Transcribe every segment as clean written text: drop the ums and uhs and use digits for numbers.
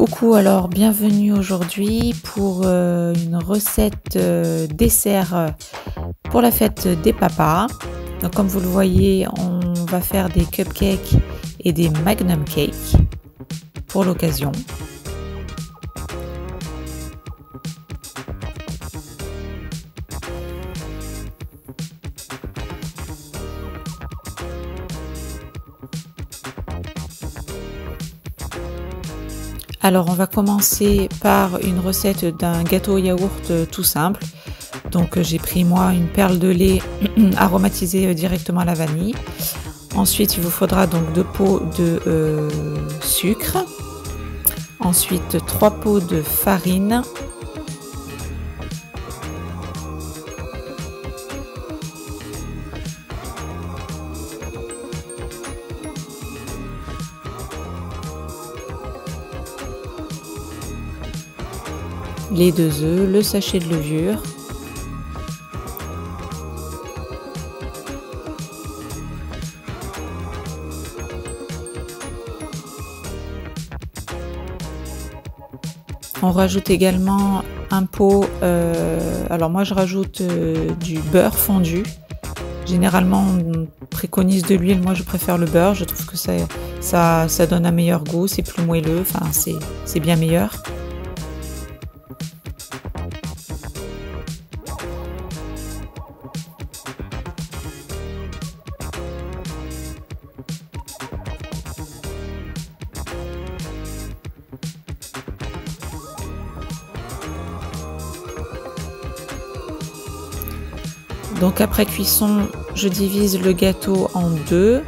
Coucou, alors bienvenue aujourd'hui pour une recette dessert pour la fête des papas. Donc comme vous le voyez, on va faire des cupcakes et des magnum cakes pour l'occasion. Alors on va commencer par une recette d'un gâteau au yaourt tout simple. Donc j'ai pris moi une perle de lait aromatisée directement à la vanille. Ensuite il vous faudra donc 2 pots de sucre. Ensuite 3 pots de farine. Les 2 œufs, le sachet de levure, on rajoute également un pot, alors moi je rajoute du beurre fondu. Généralement on préconise de l'huile, moi je préfère le beurre, je trouve que ça donne un meilleur goût, c'est plus moelleux, enfin c'est bien meilleur. Donc après cuisson, je divise le gâteau en 2.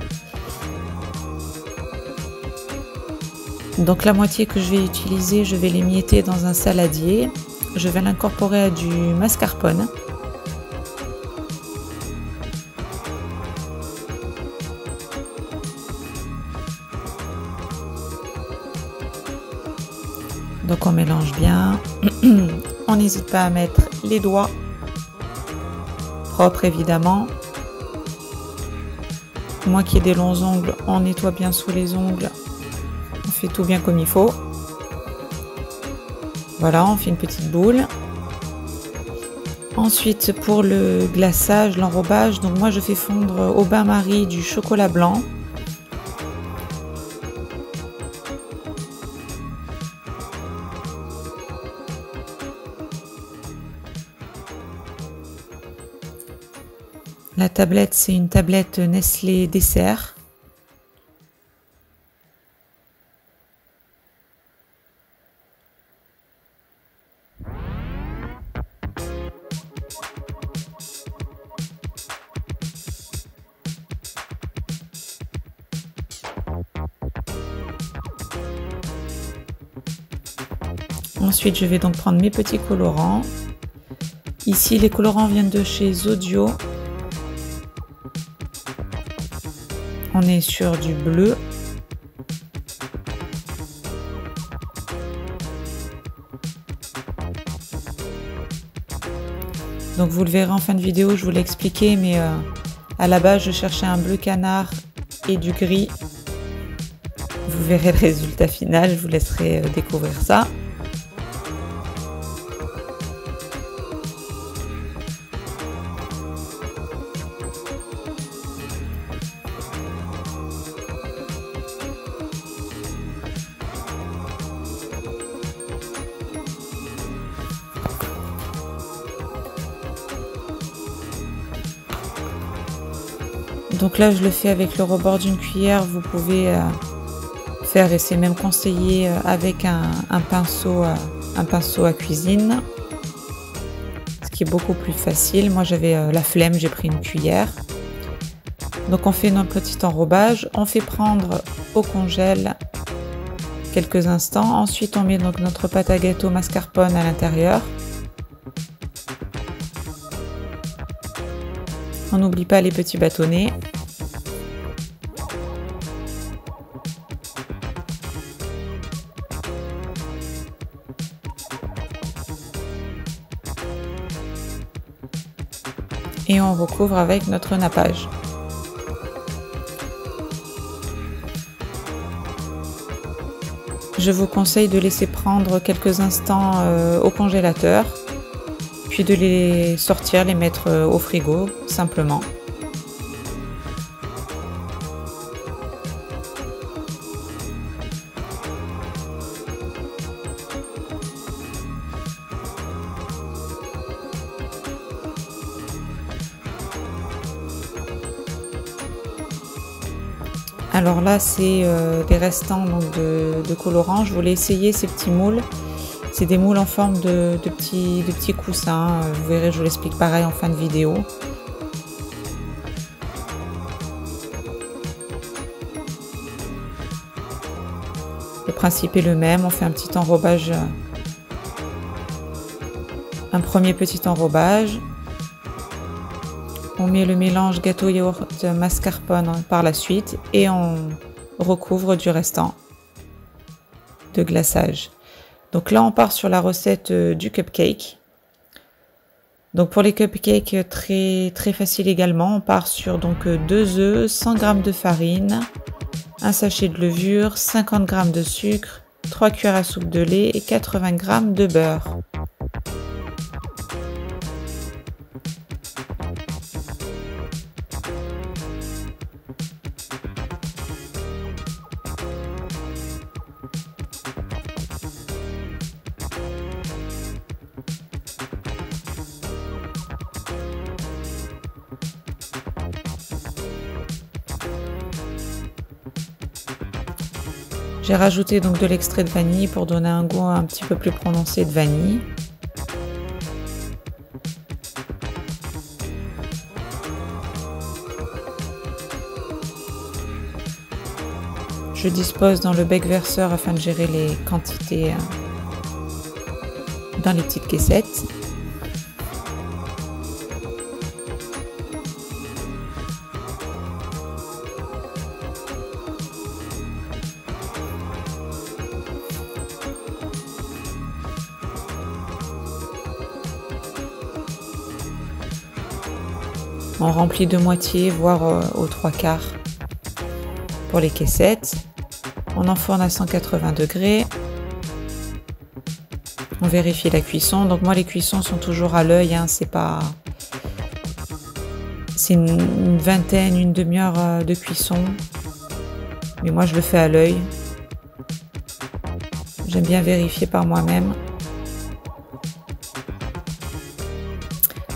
Donc la moitié que je vais utiliser, je vais l'émietter dans un saladier. Je vais l'incorporer à du mascarpone. Donc on mélange bien. On n'hésite pas à mettre les doigts. Propre évidemment. Moi qui ai des longs ongles, on nettoie bien sous les ongles. On fait tout bien comme il faut. Voilà, on fait une petite boule. Ensuite pour le glaçage, l'enrobage, donc moi je fais fondre au bain-marie du chocolat blanc. La tablette, c'est une tablette Nestlé dessert. Ensuite, je vais donc prendre mes petits colorants. Ici, les colorants viennent de chez Zodio. On est sur du bleu. Donc vous le verrez en fin de vidéo, je vous l'ai expliqué, mais à la base je cherchais un bleu canard et du gris. Vous verrez le résultat final, je vous laisserai découvrir ça. Donc là je le fais avec le rebord d'une cuillère, vous pouvez faire, et c'est même conseillé, avec un pinceau à cuisine, ce qui est beaucoup plus facile. Moi j'avais la flemme, j'ai pris une cuillère. Donc on fait notre petit enrobage, on fait prendre au congèle quelques instants, ensuite on met donc notre pâte à gâteau mascarpone à l'intérieur. On n'oublie pas les petits bâtonnets. Et on recouvre avec notre nappage. je vous conseille de laisser prendre quelques instants au congélateur, puis de les sortir, les mettre au frigo simplement. Alors là, c'est des restants donc de colorants. Je voulais essayer ces petits moules. C'est des moules en forme de petits coussins. Vous verrez, je vous l'explique pareil en fin de vidéo. Le principe est le même. On fait un petit enrobage, un premier petit enrobage. On met le mélange gâteau yaourt mascarpone par la suite et on recouvre du restant de glaçage. Donc là, on part sur la recette du cupcake. Donc pour les cupcakes, très facile également. On part sur donc 2 œufs, 100 g de farine, un sachet de levure, 50 g de sucre, 3 cuillères à soupe de lait et 80 g de beurre. J'ai rajouté donc de l'extrait de vanille pour donner un goût un petit peu plus prononcé de vanille. Je dispose dans le bec verseur afin de gérer les quantités dans les petites caissettes. On remplit de moitié, voire aux 3/4 pour les caissettes. On enfourne à 180 degrés. On vérifie la cuisson. Donc moi, les cuissons sont toujours à l'œil. Hein, c'est une vingtaine, une demi-heure de cuisson. Mais moi, je le fais à l'œil. J'aime bien vérifier par moi-même.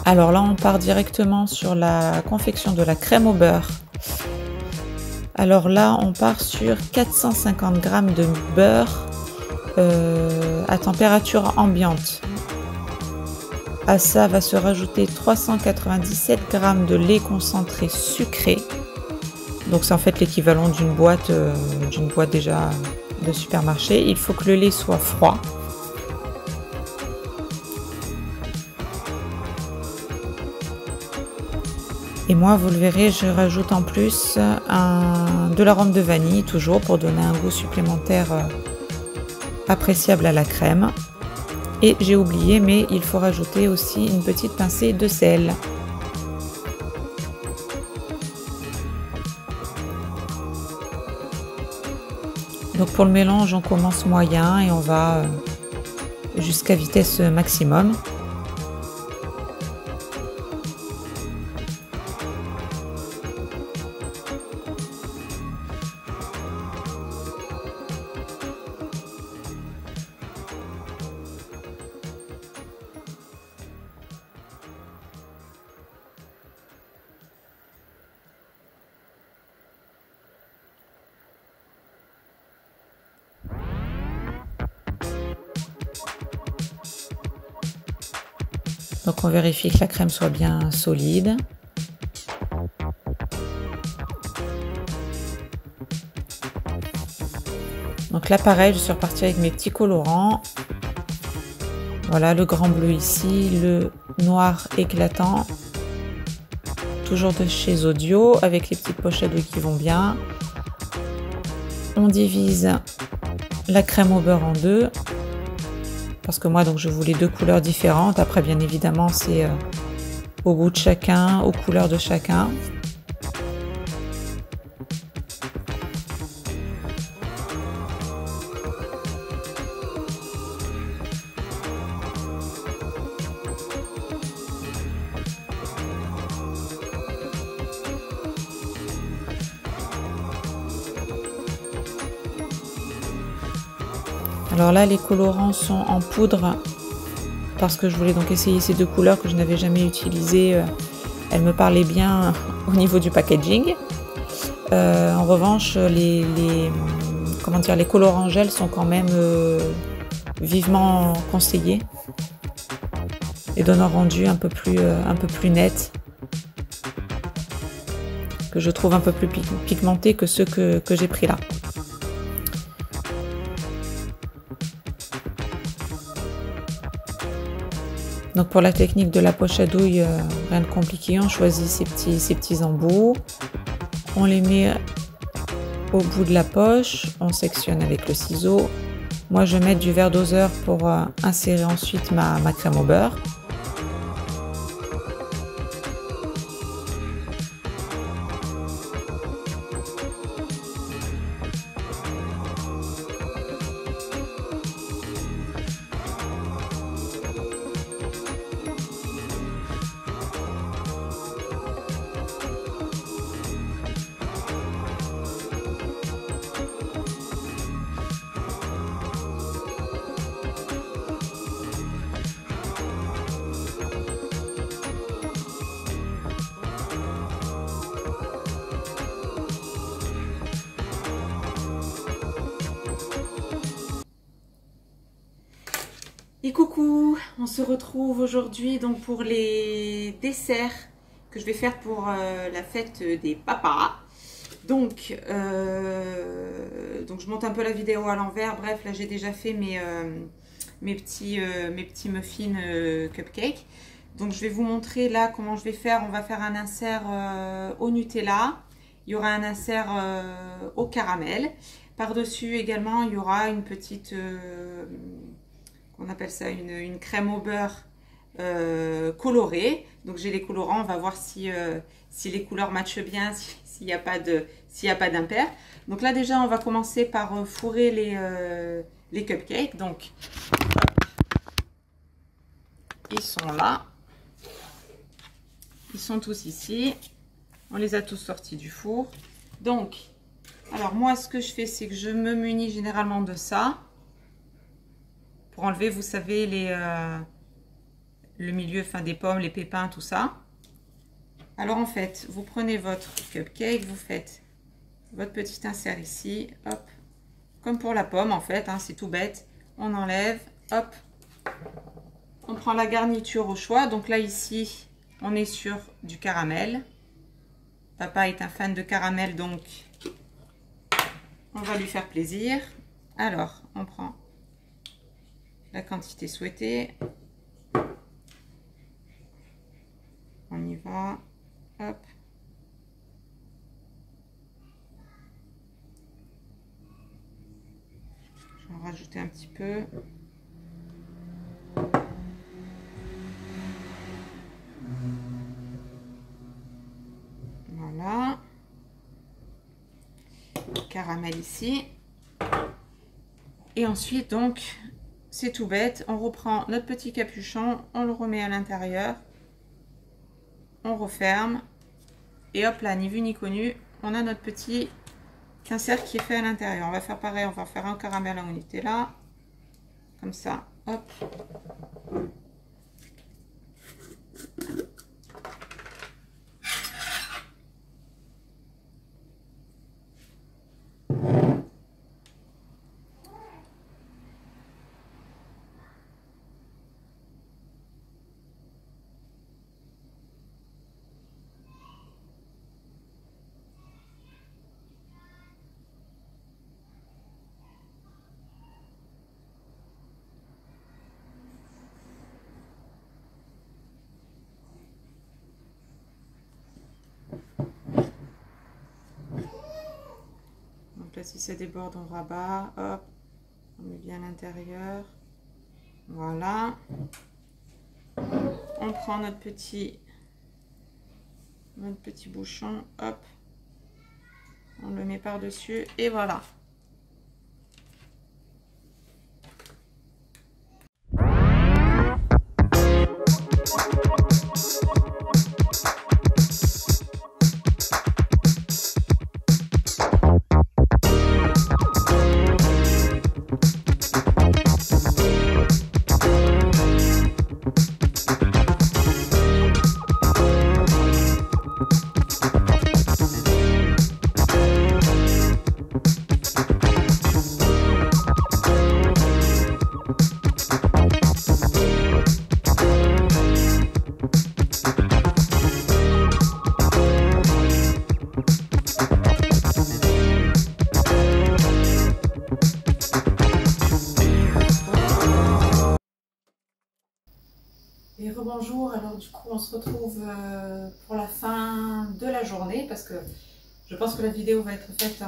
Alors là, on part directement sur la confection de la crème au beurre. Alors là, on part sur 450 g de beurre à température ambiante. À ça va se rajouter 397 g de lait concentré sucré. Donc c'est en fait l'équivalent d'une boîte déjà de supermarché. Il faut que le lait soit froid. Et moi, vous le verrez, je rajoute en plus de l'arôme de vanille, toujours pour donner un goût supplémentaire appréciable à la crème. Et j'ai oublié, mais il faut rajouter aussi une petite pincée de sel. Donc pour le mélange, on commence moyen et on va jusqu'à vitesse maximum. Donc on vérifie que la crème soit bien solide. Donc là pareil, je suis repartie avec mes petits colorants. Voilà, le grand bleu ici, le noir éclatant. Toujours de chez Audio, avec les petites pochettes qui vont bien. On divise la crème au beurre en deux. Parce que moi, donc, je voulais 2 couleurs différentes. Après, bien évidemment, c'est au goût de chacun, aux couleurs de chacun. Alors là, les colorants sont en poudre parce que je voulais donc essayer ces deux couleurs que je n'avais jamais utilisées. Elles me parlaient bien au niveau du packaging. En revanche, comment dire, les colorants gel sont quand même vivement conseillés et donnent un rendu un peu plus net, que je trouve un peu plus pigmenté que ceux que j'ai pris là. Donc pour la technique de la poche à douille, rien de compliqué, on choisit ces petits embouts, on les met au bout de la poche, on sectionne avec le ciseau. Moi je mets du verre doseur pour insérer ensuite ma crème au beurre. Et coucou, on se retrouve aujourd'hui donc pour les desserts que je vais faire pour la fête des papas. Donc je monte un peu la vidéo à l'envers. Bref, là j'ai déjà fait mes petits muffins cupcake. Donc je vais vous montrer là comment je vais faire. On va faire un insert au Nutella. Il y aura un insert au caramel. Par-dessus également, il y aura une petite... on appelle ça une crème au beurre colorée. Donc j'ai les colorants, on va voir si les couleurs matchent bien, s'il n'y a pas d'impair. Donc là déjà on va commencer par fourrer les cupcakes. Donc ils sont là, ils sont tous ici, on les a tous sortis du four. Donc alors moi ce que je fais, c'est que je me munis généralement de ça pour enlever, vous savez, le milieu fin des pommes, les pépins, tout ça. Alors en fait, vous prenez votre cupcake, vous faites votre petit insert ici, hop, comme pour la pomme en fait, hein, c'est tout bête. On enlève, hop, on prend la garniture au choix. Donc là ici, on est sur du caramel. Papa est un fan de caramel, donc on va lui faire plaisir. Alors, on prend la quantité souhaitée. On y va. Hop. Je vais en rajouter un petit peu. Voilà. Caramel ici. Et ensuite, donc, c'est tout bête. On reprend notre petit capuchon, on le remet à l'intérieur. On referme. Et hop là, ni vu ni connu, on a notre petit insert qui est fait à l'intérieur. On va faire pareil, on va faire un caramel en Nutella. Comme ça, hop. Là, si ça déborde, on rabat, hop, on met bien à l'intérieur. Voilà. On prend notre petit bouchon, hop, on le met par-dessus et voilà. bonjour. Alors du coup on se retrouve pour la fin de la journée parce que je pense que la vidéo va être faite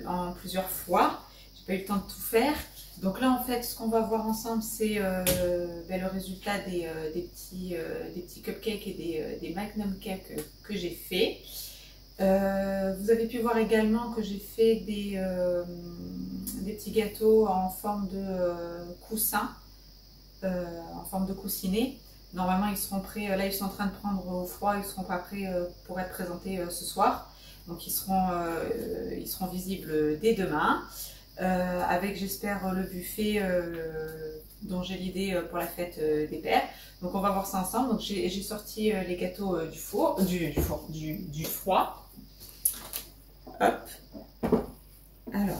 en plusieurs fois. J'ai pas eu le temps de tout faire. Donc là en fait ce qu'on va voir ensemble c'est le résultat des petits cupcakes et des magnum cakes que j'ai fait. Vous avez pu voir également que j'ai fait des petits gâteaux en forme de coussin, en forme de coussinet. Normalement ils seront prêts, là ils sont en train de prendre au froid, ils seront pas prêts pour être présentés ce soir. Donc ils seront visibles dès demain, avec j'espère le buffet dont j'ai l'idée pour la fête des pères. Donc on va voir ça ensemble. Donc j'ai sorti les gâteaux du froid. Hop. Alors.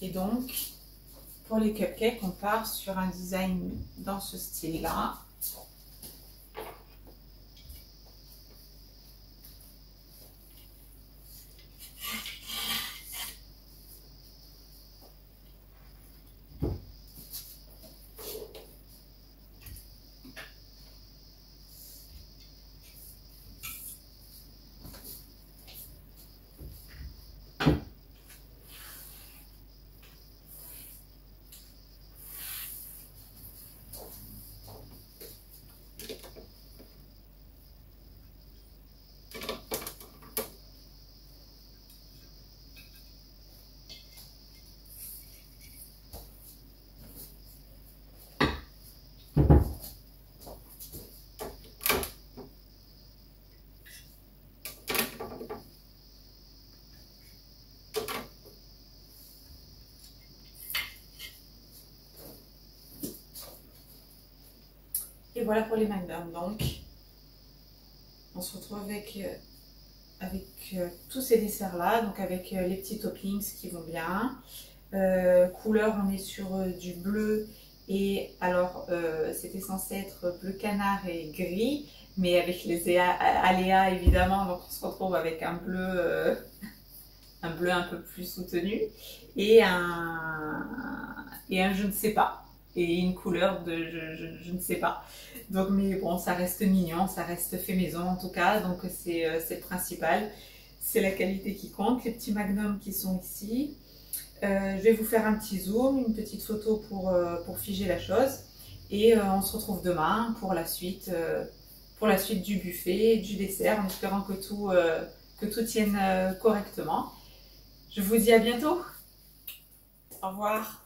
Et donc, pour les cupcakes, on part sur un design dans ce style-là. Et voilà pour les magnums. Donc, on se retrouve avec tous ces desserts-là, donc avec les petits toppings qui vont bien. Couleur, on est sur du bleu et alors c'était censé être bleu canard et gris, mais avec les aléas évidemment, donc on se retrouve avec un bleu un peu plus soutenu et un je ne sais pas, et une couleur de je ne sais pas. Donc mais bon, ça reste mignon, ça reste fait maison en tout cas, donc c'est le principal, c'est la qualité qui compte. Les petits magnums qui sont ici, je vais vous faire un petit zoom, une petite photo pour figer la chose, et on se retrouve demain pour la suite du buffet, du dessert, en espérant que tout tienne correctement. Je vous dis à bientôt. Au revoir.